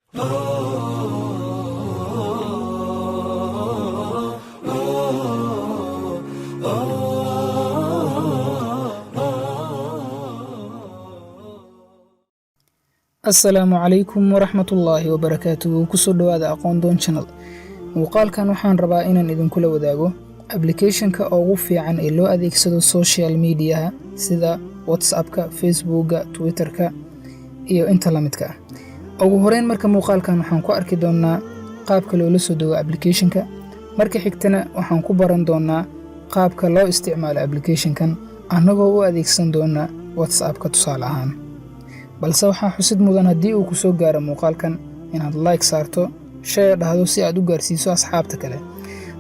السلام عليكم ورحمة الله وبركاته. كسو دواada aqoon doon channel. muuqaalkan waxaan rabaa inaan idin kula wadaago application-ka ugu fiican ee loo adeegsado social media sida WhatsApp-ka, Facebook-ga, Twitter-ka iyo inta la midka ah. ugu horeyn marka muuqaalkan waxaan ku arki doonaa qaabka loola soo dago application-ka. marka xigtana waxaan ku baran doonaa qaabka loo isticmaalo application-kan anagoo u adeegsan doona WhatsApp-ka tusaale ahaan. balse waxaa xusid mudan haddii uu ku soo gaaro muuqaalkan inaad like saarto, share dhahdo si aad u gaarsiiso asxaabta kale.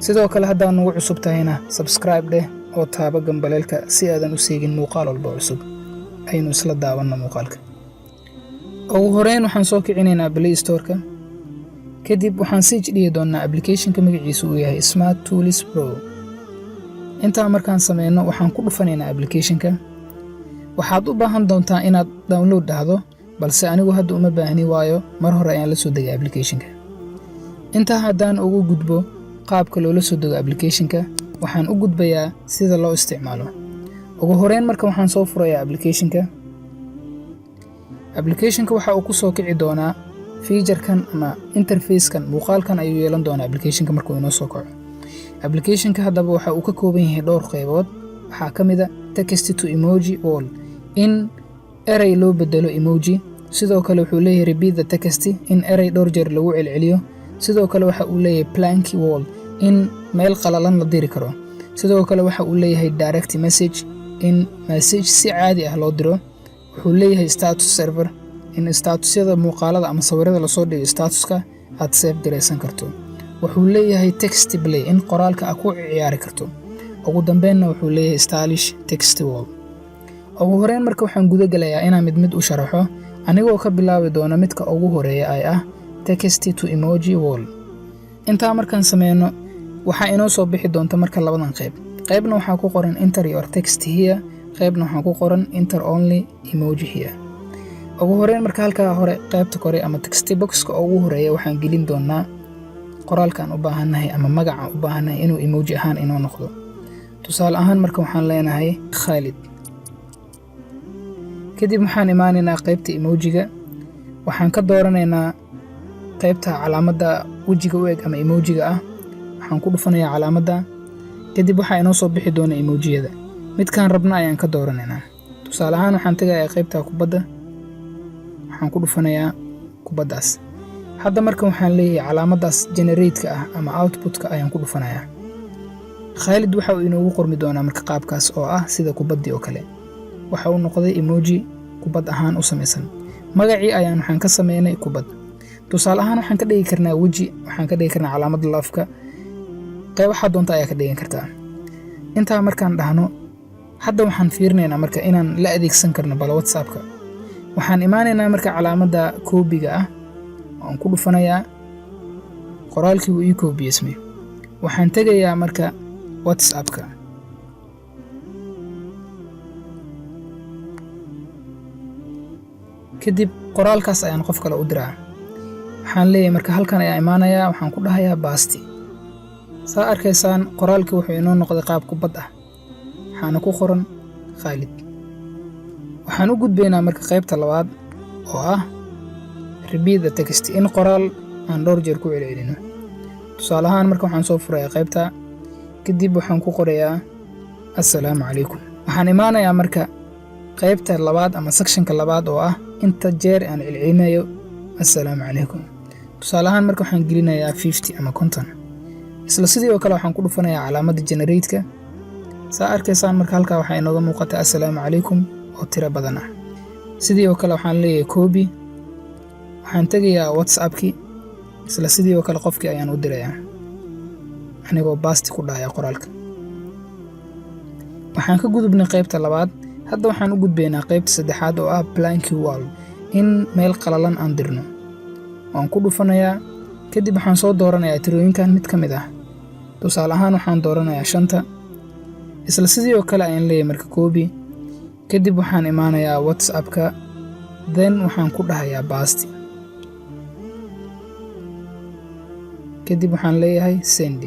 sidoo kale haddaad nagu cusub tahayna subscribe dheh oo taaba gambaleelka si aadan u seegin muuqaal walba cusub. aynu isla daawanno muuqaalka. ugu horeyn waxaan soo kicinaynaa Play Store-ka. kadib waxaan sii dhihi doonaa application-ka magaciisu uu yahay Smart Tools Pro. intaa markaan sameyno waxaan ku dhufanaynaa application-ka. waxaad u baahan doontaa inaad download dhahdo, balse anigu hadda uma baahni waayo mar hore ayaan la soo degay application-ka. intaa haddaan ugu gudbo qaabka loola soo dego application-ka, waxaan u gudbayaa sida loo isticmaalo. ugu horeyn marka waxaan soo furayaa application-ka. application-ka waxa uu ku soo kici doonaa feature-kan ama interface-kan, muuqaalkan ayuu yeelan doonaa application-ka markuu inoo soo kaco. application-ka haddaba waxa uu ka kooban yahay dhowr qaybood. waxaa ka mid ah text to emoji wall, in eray loo bedelo emoji. sidoo kale wuxuu leeyahay repeat the text, in eray dhowr jeer lagu celceliyo. sidoo kale waxa uu leeyahay blank wall, in meel qalalan la diri karo. sidoo kale waxa uu leeyahay direct message, in message si caadi ah loo diro. wuxuu leeyahay status server, in statusyada muuqaalada ama sawirada la soo dhigo statuska aad save gareysan karto. wuxuu leeyahay text play, in qoraalka aad ku ciyaari karto. ugu dambeynna wuxuu leeyahay stylish text wall. ugu horeyn marka waxaan guda galayaa inaan mid u sharaxo anigoo ka bilaabi doona midka ugu horeeya ay ah text to emoji wall. intaa markaan sameyno waxaa inoo soo bixi doonta marka labadan qayb. qaybna waxaa ku qoran enter your text here, qaybna waxaa ku qoran enter only emoji here. ugu horeyn marka halkaa hore qaybta kore ama text box-ka ugu horeeya waxaan gelin doonaa qoraalkaan u baahannahay ama magaca u baahannahay inuu emoji ahaan inoo noqdo. tusaale ahaan marka waxaan leenahay Khalid. kadib waxaan imaanaynaa qaybta emojiga. waxaan ka dooranaynaa qaybta calaamadda wejiga u eg ama emojiga ah. waxaan ku dhufanayaa calaamadda. kadib waxaa inoo soo bixi doona emojiyada. midkaan rabna ayaan ka dooranaynaa. tusaale ahaan waxaan tegayaa qaybta kubadda. waxaan ku dhufanayaa kubaddaas. hadda marka waxaan leeyahay calaamaddaas generate-ka ah ama output-ka ayaan ku dhufanayaa. Khalid waxa uu inoogu qormi doonaa marka qaabkaas oo ah sida kubaddii oo kale. waxa uu noqday emoji kubad ahaan u samaysan. magacii ayaan waxaan ka sameynay kubad. tusaale ahaan waxaan ka dhigi karnaa weji, waxaan ka dhigi karnaa calaamadda lafka. qayb waxa doonta ayaa ka dhigan kartaa. intaa markaan dhahno hadda waxaan fiirinaynaa marka inaan la adeegsan karno bal WhatsApp-ka. waxaan imaanaynaa marka calaamadda koobiga ah. waan ku dhufanayaa. qoraalkii uu ii koobiyesmay. waxaan tegayaa marka WhatsApp-ka. kadib qoraalkaas ayaan qof kale u diraa. waxaan leeyahay marka halkan ayaa imaanayaa, waxaan ku dhahayaa baasti. saa arkaysaan qoraalkii wuxuu inoo noqday qaab kubad ah. waxaana ku qoran Khalid. waxaan u gudbaynaa marka qaybta labaad oo ah repeat the text, in qoraal aan dhowr jeer ku celcelino. tusaale ahaan marka waxaan soo furayaa qaybta. kadib waxaan ku qorayaa assalaamu calaykum. waxaan imaanayaa marka qaybta labaad ama sectionka labaad oo ah inta jeer aan celcelinayo assalaamu calaykum. tusaale ahaan marka waxaan gelinayaa 50 ama 50. isla sidii oo kale waxaan ku dhufanayaa calaamadda generate-ka. saa arkaysaan marka halkaa waxaa inooga muuqata assalaamu calaykum oo tiro badan ah. sidii oo kale waxaan leeyahay copy. waxaan tegayaa WhatsApp-kii. isla sidii oo kale qofkii ayaan u dirayaa anigoo baasti ku dhahaya qoraalka. waxaan ka gudubnay qaybta labaad. hadda waxaan u gudbaynaa qaybta saddexaad oo ah blank wall, in meel qalalan aan dirno. waan ku dhufanayaa. kadib waxaan soo dooranayaa tirooyinkan mid ka mid ah. tusaale ahaan waxaan dooranayaa 5. isla sidii oo kale ayaan leeyahay marka copy. kadib waxaan imaanayaa WhatsApp-ka. then waxaan ku dhahayaa baasti. kadib waxaan leeyahay send.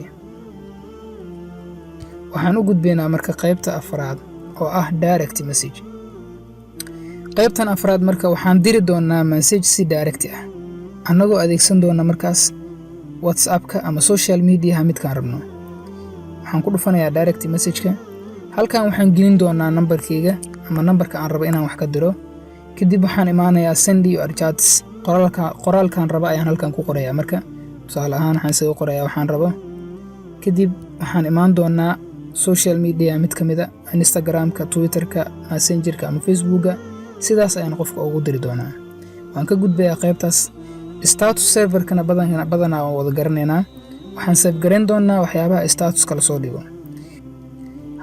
waxaan u gudbaynaa marka qaybta afraad oo ah direct message. qaybtan afraad marka waxaan diri doonaa message si direct ah annagoo adeegsan doona markaas WhatsApp-ka ama social media midkaan rabno. waxaan ku dhufanayaa direct message-ka. halkan waxaan gelin doonaa nambarkayga ama nambarka aan rabo inaan wax ka diro. kadib waxaan imaanayaa send your chats. qoraalkan raba ayaan halkan ku qorayaa marka tusaale ahaan waxaan soo qorayaa waxaan rabo. kadib waxaan imaan doonaa social media mid ka mid ah Instagram-ka, Twitter-ka, Messenger-ka ama Facebook-ga. sidaas ayaan qofka ugu diri doonaa. waan ka gudbayaa qaybtaas. status server-kana badanaa waan wada garanaynaa. waxaan save garan doonaa waxyaabaha status-ka la soo dhigo.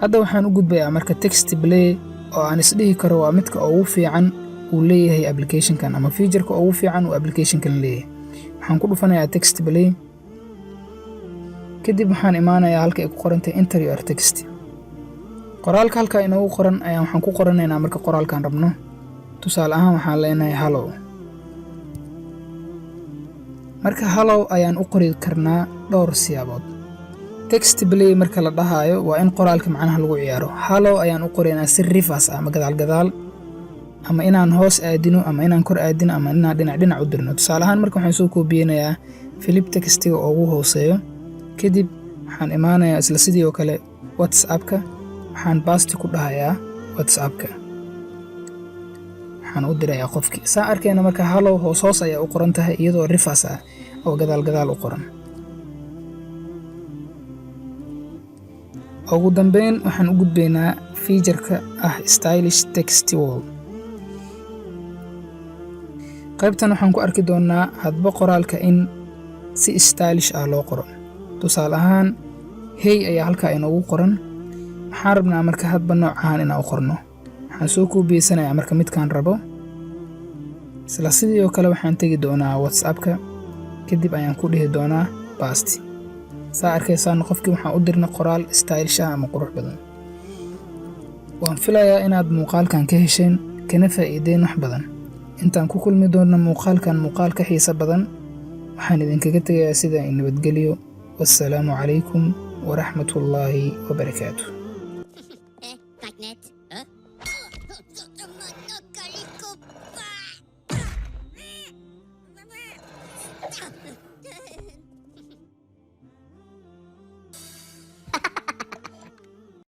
hadda waxaan u gudbayaa marka text play oo aan isdhihi karo waa midka ugu fiican uu leeyahay application-kan ama feature-ka ugu fiican uu application-kan leeyahay. waxaan ku dhufanayaa text play. kadib waxaan imaanayaa halka ay ku qoran tahay enter your text. qoraalka halka inoogu qoran ayaan waxaan ku qoranaynaa marka qoraalkan rabno. tusaale ahaan waxaan leenahay hello. marka hello ayaan u qori karnaa dhowr siyaabood. text play marka la dhahayo waa in qoraalka macnaha lagu ciyaaro. hello ayaan u qoraynaa si reverse ama gadaal ama inaan hoos aadino ama inaan kor aadino ama inaan dhinac u dirno. tusaale ahaan marka waxaan soo koobiyeynayaa flip text-ga oo ugu hooseeyo. kadib waxaan imaanayaa isla sidii oo kale WhatsApp-ka. waxaan paste ku dhahayaa WhatsApp-ka. waxaan u dirayaa qofkii. saa arkayna marka hello hoos ayaa u qoran tahay iyadoo reverse ah oo gadaal u qoran. ugu dambeyn waxaan u gudbaynaa feature-ka ah stylish text wall. qaybtan waxaan ku arki doonaa hadba qoraalka in si stylish ah loo qoro. tusaale ahaan hey ayaa halkaa inoogu qoran. waxaan rabnaa marka hadba noocahan inaan u qorno. waxaan soo koobiyeynayaa marka midkaan rabo. isla sidii oo kale waxaan tegi doonaa WhatsApp-ka. kadib ayaan ku dhihi doonaa paste. saa arkaysaan qofkii waxaan u dirnay qoraal stylish ah ama qurux badan. waan filayaa inaad muuqaalkan ka hesheen kana faa'iideen wax badan. intaan ku kulmi doonno muuqaalkan muuqaal ka xiiso badan waxaan idinkaga tegayaa sida in nabadgelyo. والسلام عليكم ورحمة الله وبركاته.